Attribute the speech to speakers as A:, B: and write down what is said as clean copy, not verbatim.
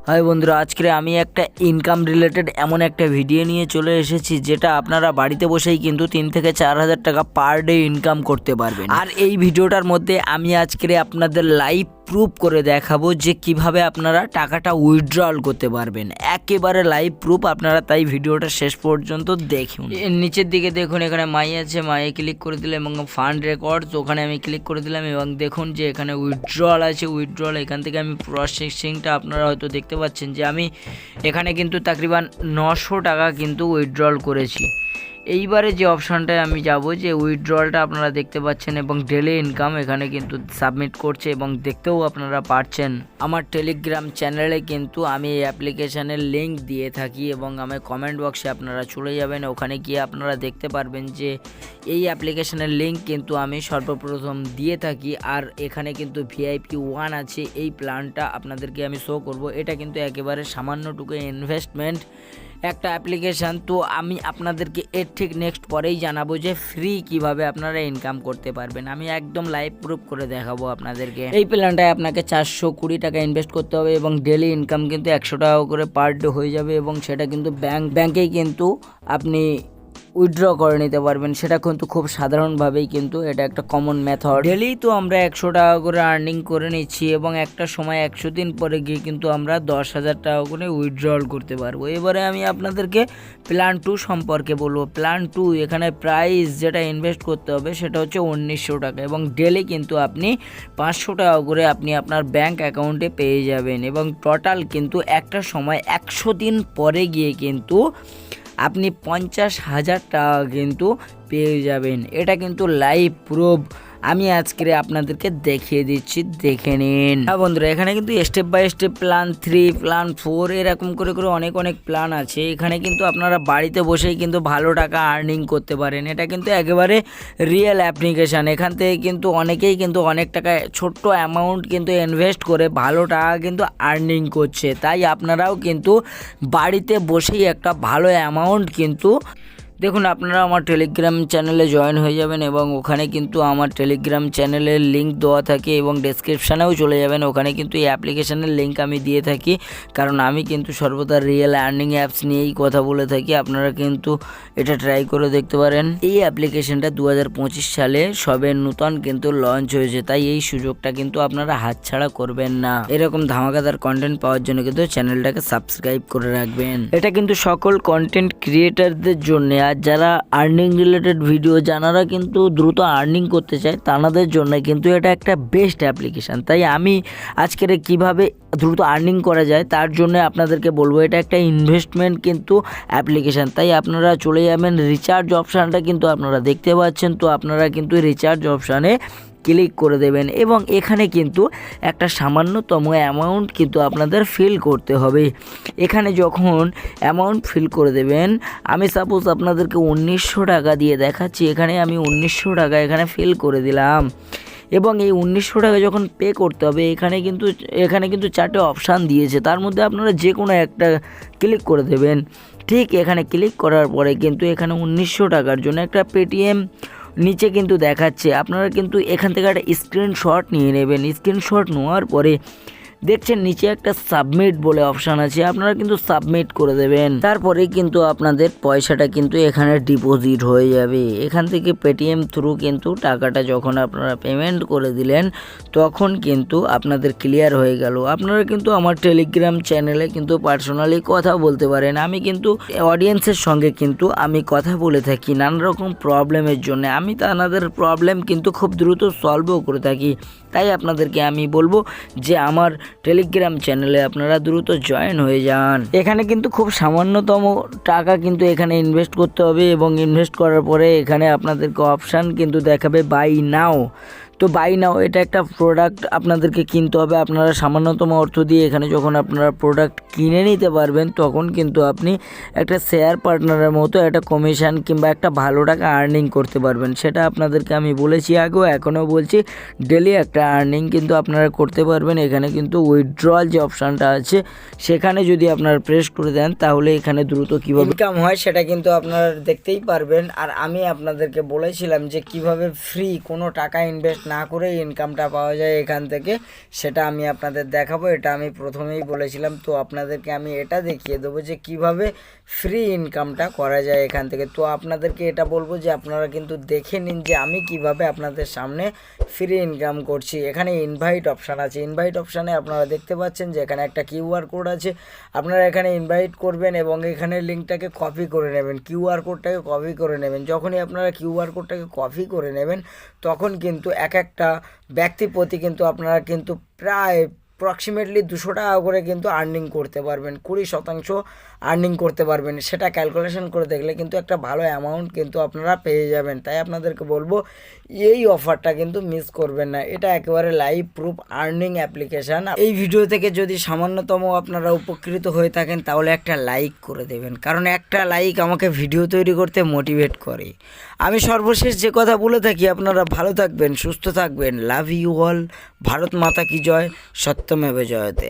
A: High বন্ধুরা, আজকে আমি একটা ইনকাম রিলেটেড এমন একটা ভিডিও নিয়ে চলে এসেছি যেটা আপনারা বাড়িতে বসেই কিন্তু 3 থেকে 4 হাজার টাকা পার ডে ইনকাম করতে পারবেন। আর এই ভিডিওটার মধ্যে আমি আজকে আপনাদের লাইভ প্রুফ করে দেখাবো যে কিভাবে আপনারা টাকাটা উইথড্রল করতে পারবেন, একেবারে লাইভ প্রুফ আপনারা। তাই ভিডিওটা শেষ পর্যন্ত দেখুন। নিচের দিকে দেখুন, এখানে মাই আছে, মাইয়ে ক্লিক করে দিলাম এবং ফান্ড রেকর্ডস ওখানে আমি ক্লিক করে দিলাম এবং দেখুন যে এখানে উইথড্রল আছে। উইথড্রল এখান থেকে আমি প্রসেসিংটা আপনারা হয়তো দেখতে পাচ্ছেন যে আমি এখানে কিন্তু তাকরিবান 900 টাকা কিন্তু উইথড্রল করেছি। এইবারে যে অপশানটায় আমি যাব, যে উইথড্রলটা আপনারা দেখতে পাচ্ছেন এবং ডেলি ইনকাম এখানে কিন্তু সাবমিট করছে এবং দেখতেও আপনারা পাচ্ছেন। আমার টেলিগ্রাম চ্যানেলে কিন্তু আমি এই অ্যাপ্লিকেশানের লিঙ্ক দিয়ে থাকি এবং আমার কমেন্ট বক্সে আপনারা চলে যাবেন, ওখানে গিয়ে আপনারা দেখতে পারবেন যে এই অ্যাপ্লিকেশানের লিঙ্ক কিন্তু আমি সর্বপ্রথম দিয়ে থাকি। আর এখানে কিন্তু ভিআইপি 1 আছে, এই প্ল্যানটা আপনাদেরকে আমি শো করব। এটা কিন্তু একেবারে সামান্যটুকু ইনভেস্টমেন্ট একটা অ্যাপ্লিকেশান। তো আমি আপনাদেরকে এর ঠিক নেক্সট পরেই জানাবো যে ফ্রি কিভাবে আপনারা ইনকাম করতে পারবেন। আমি একদম লাইভ প্রুফ করে দেখাবো আপনাদেরকে। এই প্ল্যানটায় আপনাকে 420 টাকা ইনভেস্ট করতে হবে এবং ডেলি ইনকাম কিন্তু 100 টাকা করে পার ডে হয়ে যাবে এবং সেটা কিন্তু ব্যাংকেই কিন্তু আপনি উইথড্র করে নিতে পারবেন। সেটা কিন্তু খুব সাধারণভাবেই কিন্তু এটা একটা কমন মেথড। ডেলি তো আমরা 100 টাকা করে আর্নিং করে নিচ্ছি এবং একটা সময় 100 দিন পরে গিয়ে কিন্তু আমরা 10,000 টাকা করে উইথড্রল করতে পারবো। এবারে আমি আপনাদেরকে প্ল্যান 2 সম্পর্কে বলবো। প্ল্যান 2 এখানে প্রাইস যেটা ইনভেস্ট করতে হবে সেটা হচ্ছে 1900 টাকা এবং ডেলি কিন্তু আপনি 500 টাকা করে আপনি আপনার ব্যাংক অ্যাকাউন্টে পেয়ে যাবেন এবং টোটাল কিন্তু একটা সময় 100 দিন পরে গিয়ে কিন্তু আপনি 50,000 টাকা কিন্তু পেয়ে যাবেন। এটা কিন্তু লাইভ প্রুফ আমি আজকে আপনাদেরকে দেখিয়ে দিচ্ছি, দেখে নিন। হ্যাঁ বন্ধুরা, এখানে কিন্তু step by step plan 3, plan 4 এরকম করে অনেক প্ল্যান আছে। এখানে কিন্তু আপনারা বাড়িতে বসেই কিন্তু ভালো টাকা আর্নিং করতে পারেন। এটা কিন্তু একেবারে রিয়েল অ্যাপ্লিকেশান। এখান থেকে কিন্তু অনেকেই কিন্তু অনেক টাকা ছোট্ট অ্যামাউন্ট কিন্তু ইনভেস্ট করে ভালো টাকা কিন্তু আর্নিং করছে। তাই আপনারাও কিন্তু বাড়িতে বসেই একটা ভালো অ্যামাউন্ট কিন্তু দেখুন, আপনারা আমার টেলিগ্রাম চ্যানেলে জয়েন হয়ে যাবেন এবং ওখানে কিন্তু আমার টেলিগ্রাম চ্যানেলের লিঙ্ক দেওয়া থাকে এবং ডেসক্রিপশানেও চলে যাবেন। ওখানে কিন্তু এই অ্যাপ্লিকেশানের লিঙ্ক আমি দিয়ে থাকি, কারণ আমি কিন্তু সর্বদা রিয়েল আর্নিং অ্যাপস নিয়েই কথা বলে থাকি। আপনারা কিন্তু এটা ট্রাই করে দেখতে পারেন। এই অ্যাপ্লিকেশানটা 2025 সালে সবে নতুন কিন্তু লঞ্চ হয়েছে, তাই এই সুযোগটা কিন্তু আপনারা হাতছাড়া করবেন না। এরকম ধামাকাদার কন্টেন্ট পাওয়ার জন্য কিন্তু চ্যানেলটাকে সাবস্ক্রাইব করে রাখবেন। এটা কিন্তু সকল কন্টেন্ট ক্রিয়েটারদের জন্য, আর যারা আর্নিং রিলেটেড ভিডিও যারা কিন্তু দ্রুত আর্নিং করতে চায় তাদের জন্য কিন্তু এটা একটা বেস্ট অ্যাপ্লিকেশান। তাই আমি আজকের কিভাবে দ্রুত আর্নিং করা যায় তার জন্য আপনাদেরকে বলবো, এটা একটা ইনভেস্টমেন্ট কিন্তু অ্যাপ্লিকেশান। তাই আপনারা চলে যাবেন রিচার্জ অপশানটা কিন্তু আপনারা দেখতে পাচ্ছেন। তো আপনারা কিন্তু রিচার্জ অপশানে ক্লিক করে দেবেন এবং এখানে কিন্তু একটা সামান্যতম অ্যামাউন্ট কিন্তু আপনাদের ফিল করতে হবে। এখানে যখন অ্যামাউন্ট ফিল করে দেবেন, আমি সাপোজ আপনাদেরকে 1900 টাকা দিয়ে দেখাচ্ছি। এখানে আমি 1900 টাকা এখানে ফিল করে দিলাম এবং এই 1900 টাকা যখন পে করতে হবে এখানে কিন্তু 4টে অপশান দিয়েছে, তার মধ্যে আপনারা যে কোনো একটা ক্লিক করে দেবেন। ঠিক এখানে ক্লিক করার পরে কিন্তু এখানে 1900 টাকার জন্য একটা পেটিএম নিচে কিন্তু দেখাচ্ছে। আপনারা কিন্তু এখান থেকে একটা স্ক্রিনশট নিয়ে নেবেন। স্ক্রিনশট নেওয়ার পরে দেখছেন নিচে একটা সাবমিট বলে অপশান আছে, আপনারা কিন্তু সাবমিট করে দেবেন। তারপরে কিন্তু আপনাদের পয়সাটা কিন্তু এখানে ডিপোজিট হয়ে যাবে। এখান থেকে পেটিএম থ্রু কিন্তু টাকাটা যখন আপনারা পেমেন্ট করে দিলেন তখন কিন্তু আপনাদের ক্লিয়ার হয়ে গেল। আপনারা কিন্তু আমার টেলিগ্রাম চ্যানেলে কিন্তু পার্সোনালি কথা বলতে পারেন। আমি কিন্তু অডিয়েন্সের সঙ্গে কিন্তু আমি কথা বলে থাকি নানা রকম প্রবলেমের জন্য। আমি তাদের প্রবলেম কিন্তু খুব দ্রুত সলভও করে থাকি। তাই আপনাদেরকে আমি বলবো যে আমার টেলিগ্রাম চ্যানেলে আপনারা দ্রুত জয়েন হয়ে যান। এখানে কিন্তু খুব সামান্যতম টাকা কিন্তু এখানে ইনভেস্ট করতে হবে এবং ইনভেস্ট করার পরে এখানে আপনাদেরকে অপশান কিন্তু দেখাবে বাই নাও। তো বাই নাও এটা একটা প্রোডাক্ট আপনাদেরকে কিনতে হবে। আপনারা সামান্যতম অর্থ দিয়ে এখানে যখন আপনারা প্রোডাক্ট কিনে নিতে পারবেন তখন কিন্তু আপনি একটা শেয়ার পার্টনারের মতো একটা কমিশন কিংবা একটা ভালো টাকা আর্নিং করতে পারবেন। সেটা আপনাদেরকে আমি বলেছি আগেও, এখনও বলছি, ডেলি একটা আর্নিং কিন্তু আপনারা করতে পারবেন। এখানে কিন্তু উইথড্রল যে অপশানটা আছে সেখানে যদি আপনারা প্রেস করে দেন তাহলে এখানে দ্রুত কীভাবে ইনকাম হয় সেটা কিন্তু আপনারা দেখতেই পারবেন। আর আমি আপনাদেরকে বলেছিলাম যে কিভাবে ফ্রি কোনো টাকা ইনভেস্ট না করে ইনকামটা পাওয়া যায় এখান থেকে, সেটা আমি আপনাদের দেখাবো। এটা আমি প্রথমেই বলেছিলাম, তো আপনাদেরকে আমি এটা দেখিয়ে দেবো যে কিভাবে ফ্রি ইনকামটা করা যায় এখান থেকে। তো আপনাদেরকে এটা বলবো যে আপনারা কিন্তু দেখে নিন যে আমি কিভাবে আপনাদের সামনে ফ্রি ইনকাম করছি। এখানে ইনভাইট অপশান আছে, ইনভাইট অপশানে আপনারা দেখতে পাচ্ছেন যে এখানে একটা কিউআর কোড আছে। আপনারা এখানে ইনভাইট করবেন এবং এখানে লিঙ্কটাকে কপি করে নেবেন, কিউআর কোডটাকে কপি করে নেবেন। যখনই আপনারা কিউআর কোডটাকে কপি করে নেবেন তখন কিন্তু এক একটা ব্যক্তি প্রতি কিন্তু আপনারা কিন্তু প্রায় অ্যাপ্রক্সিমেটলি 200 টাকা করে কিন্তু আর্নিং করতে পারবেন, 20% আর্নিং করতে পারবেন। সেটা ক্যালকুলেশন করে দেখলে কিন্তু একটা ভালো অ্যামাউন্ট কিন্তু আপনারা পেয়ে যাবেন। তাই আপনাদেরকে বলবো এই অফারটা কিন্তু মিস করবেন না, এটা একেবারে লাইভ প্রুফ আর্নিং অ্যাপ্লিকেশান। এই ভিডিও থেকে যদি সামান্যতম আপনারা উপকৃত হয়ে থাকেন তাহলে একটা লাইক করে দেবেন, কারণ একটা লাইক আমাকে ভিডিও তৈরি করতে মোটিভেট করে। আমি সর্বশেষ যে কথা বলে থাকি, আপনারা ভালো থাকবেন, সুস্থ থাকবেন। Love you all. ভারত মাতা কি জয়, সত্যমেব জয়তে।